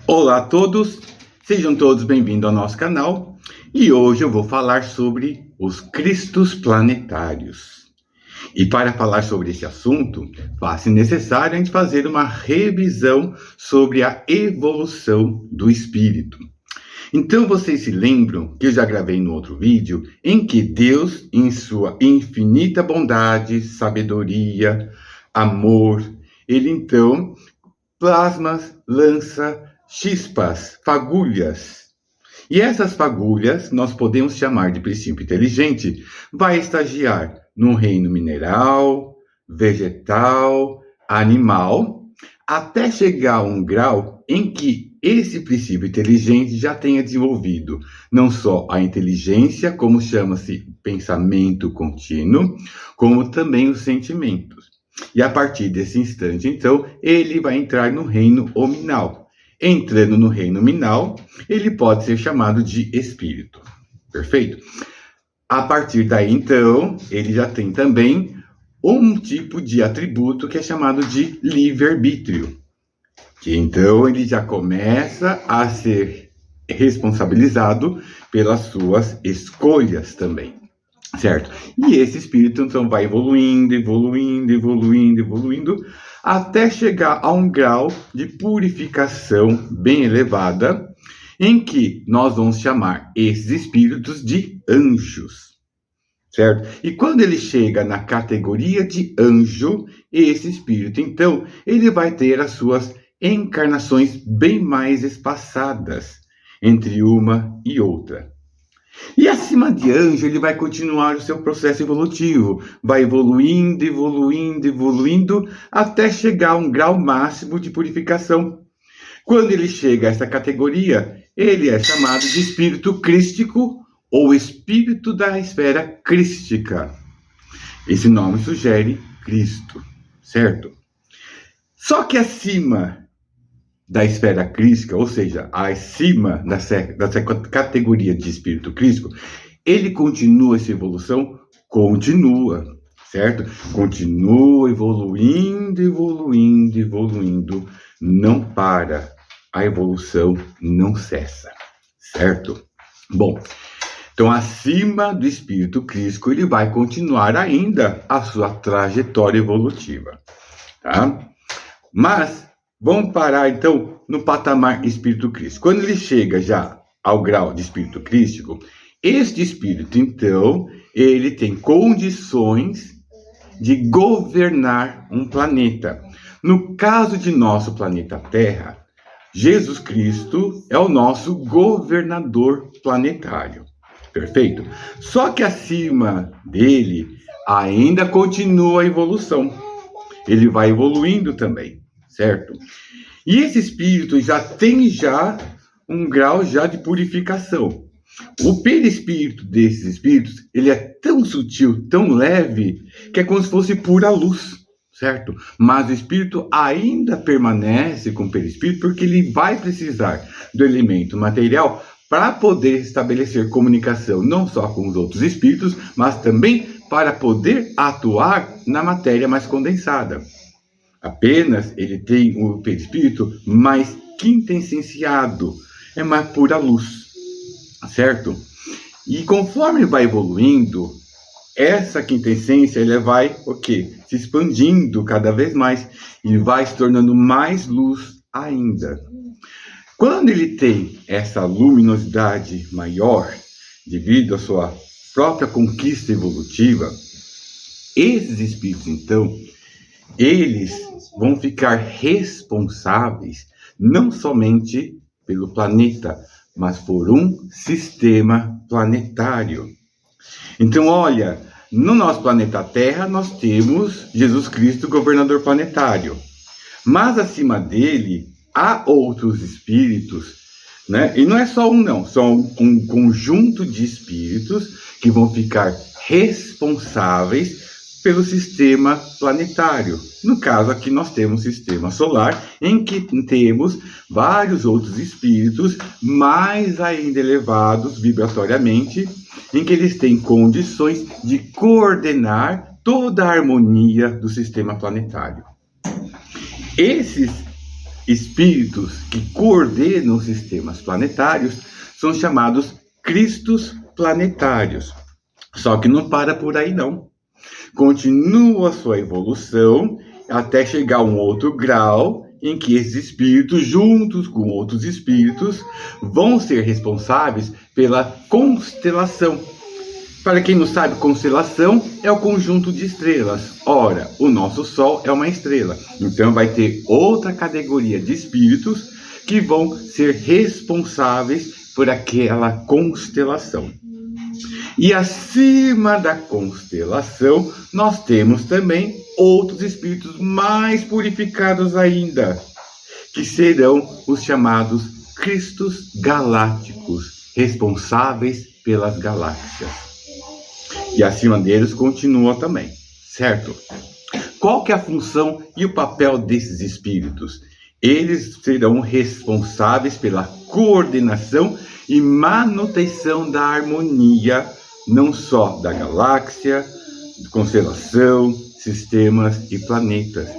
Olá a todos, sejam todos bem-vindos ao nosso canal e hoje eu vou falar sobre os cristos planetários. E para falar sobre esse assunto, faz-se necessário a gente fazer uma revisão sobre a evolução do espírito. Então vocês se lembram que eu já gravei no outro vídeo em que Deus, em sua infinita bondade, sabedoria, amor, ele então lança chispas, fagulhas. E essas fagulhas nós podemos chamar de princípio inteligente, vai estagiar no reino mineral, vegetal, animal, até chegar a um grau em que esse princípio inteligente já tenha desenvolvido não só a inteligência, como chama-se pensamento contínuo, como também os sentimentos. E a partir desse instante, então, ele vai entrar no reino hominal. Entrando no reino nominal, ele pode ser chamado de espírito. Perfeito? A partir daí, então, ele já tem também um tipo de atributo que é chamado de livre-arbítrio. Que então ele já começa a ser responsabilizado pelas suas escolhas também. Certo? E esse espírito, então, vai evoluindo, até chegar a um grau de purificação bem elevada, em que nós vamos chamar esses espíritos de anjos, certo? E quando ele chega na categoria de anjo, esse espírito, então, ele vai ter as suas encarnações bem mais espaçadas entre uma e outra. E acima de anjo, ele vai continuar o seu processo evolutivo, vai evoluindo, até chegar a um grau máximo de purificação. Quando ele chega a essa categoria, ele é chamado de espírito crístico ou espírito da esfera crística. Esse nome sugere Cristo, certo? Só que acima da esfera crística, ou seja, acima dessa categoria de espírito crístico, ele continua essa evolução? Continua, certo? Continua evoluindo, não para. A evolução não cessa, certo? Bom, então acima do espírito crístico, ele vai continuar ainda a sua trajetória evolutiva, tá? Mas vamos parar, então, no patamar espírito crístico. Quando ele chega já ao grau de espírito crístico, este espírito, então, ele tem condições de governar um planeta. No caso de nosso planeta Terra, Jesus Cristo é o nosso governador planetário. Perfeito? Só que acima dele ainda continua a evolução. Ele vai evoluindo também. Certo? E esse espírito já tem um grau de purificação. O perispírito desses espíritos, ele é tão sutil, tão leve, que é como se fosse pura luz, certo? Mas o espírito ainda permanece com o perispírito porque ele vai precisar do elemento material para poder estabelecer comunicação não só com os outros espíritos, mas também para poder atuar na matéria mais condensada. Apenas ele tem o perispírito mais quintessenciado, é mais pura luz, certo? E conforme vai evoluindo, essa quintessência ele vai se expandindo cada vez mais e vai se tornando mais luz ainda. Quando ele tem essa luminosidade maior, devido à sua própria conquista evolutiva, esses espíritos, então, eles vão ficar responsáveis não somente pelo planeta, mas por um sistema planetário. Então, olha, no nosso planeta Terra, nós temos Jesus Cristo, governador planetário. Mas acima dele, há outros espíritos, né? E não é só um, não. São um conjunto de espíritos que vão ficar responsáveis pelo sistema planetário. No caso, aqui nós temos um sistema solar, em que temos vários outros espíritos mais ainda elevados vibratoriamente, em que eles têm condições de coordenar toda a harmonia do sistema planetário. Esses espíritos que coordenam os sistemas planetários são chamados cristos planetários. Só que não para por aí, não. Continua a sua evolução até chegar a um outro grau em que esses espíritos, juntos com outros espíritos, vão ser responsáveis pela constelação. Para quem não sabe, constelação é o conjunto de estrelas. Ora, o nosso Sol é uma estrela. Então vai ter outra categoria de espíritos que vão ser responsáveis por aquela constelação. E acima da constelação, nós temos também outros espíritos mais purificados ainda, que serão os chamados cristos galácticos, responsáveis pelas galáxias. E acima deles continua também, certo? Qual que é a função e o papel desses espíritos? Eles serão responsáveis pela coordenação e manutenção da harmonia, não só da galáxia, constelação, sistemas e planetas.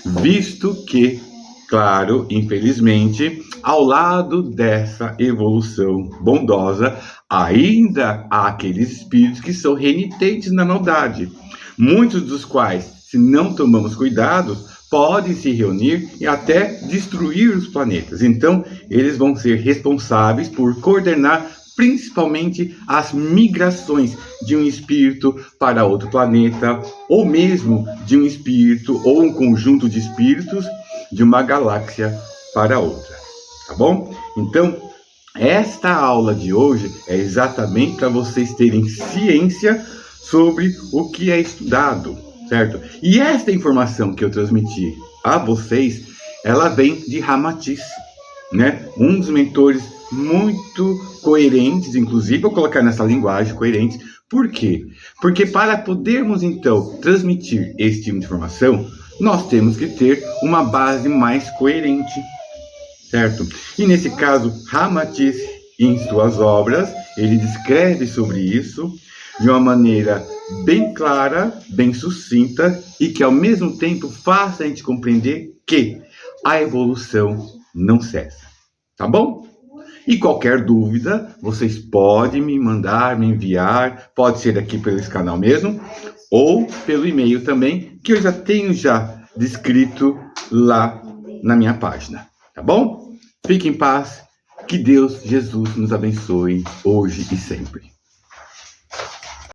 Visto que, claro, infelizmente, ao lado dessa evolução bondosa, ainda há aqueles espíritos que são renitentes na maldade, muitos dos quais, se não tomamos cuidado, podem se reunir e até destruir os planetas. Então, eles vão ser responsáveis por coordenar principalmente as migrações de um espírito para outro planeta, ou mesmo de um espírito ou um conjunto de espíritos de uma galáxia para outra. Tá bom? Então, esta aula de hoje é exatamente para vocês terem ciência sobre o que é estudado, certo? E esta informação que eu transmiti a vocês, ela vem de Ramatiz, né? Um dos mentores muito coerentes, inclusive vou colocar nessa linguagem coerente. Por quê? Porque para podermos então transmitir esse tipo de informação, nós temos que ter uma base mais coerente, certo? E nesse caso, Ramatiz, em suas obras, ele descreve sobre isso de uma maneira bem clara, bem sucinta e que ao mesmo tempo faça a gente compreender que a evolução não cessa. Tá bom? E qualquer dúvida, vocês podem me mandar, me enviar, pode ser aqui pelo canal mesmo, ou pelo e-mail também, que eu já tenho descrito lá na minha página. Tá bom? Fique em paz, que Deus, Jesus, nos abençoe hoje e sempre.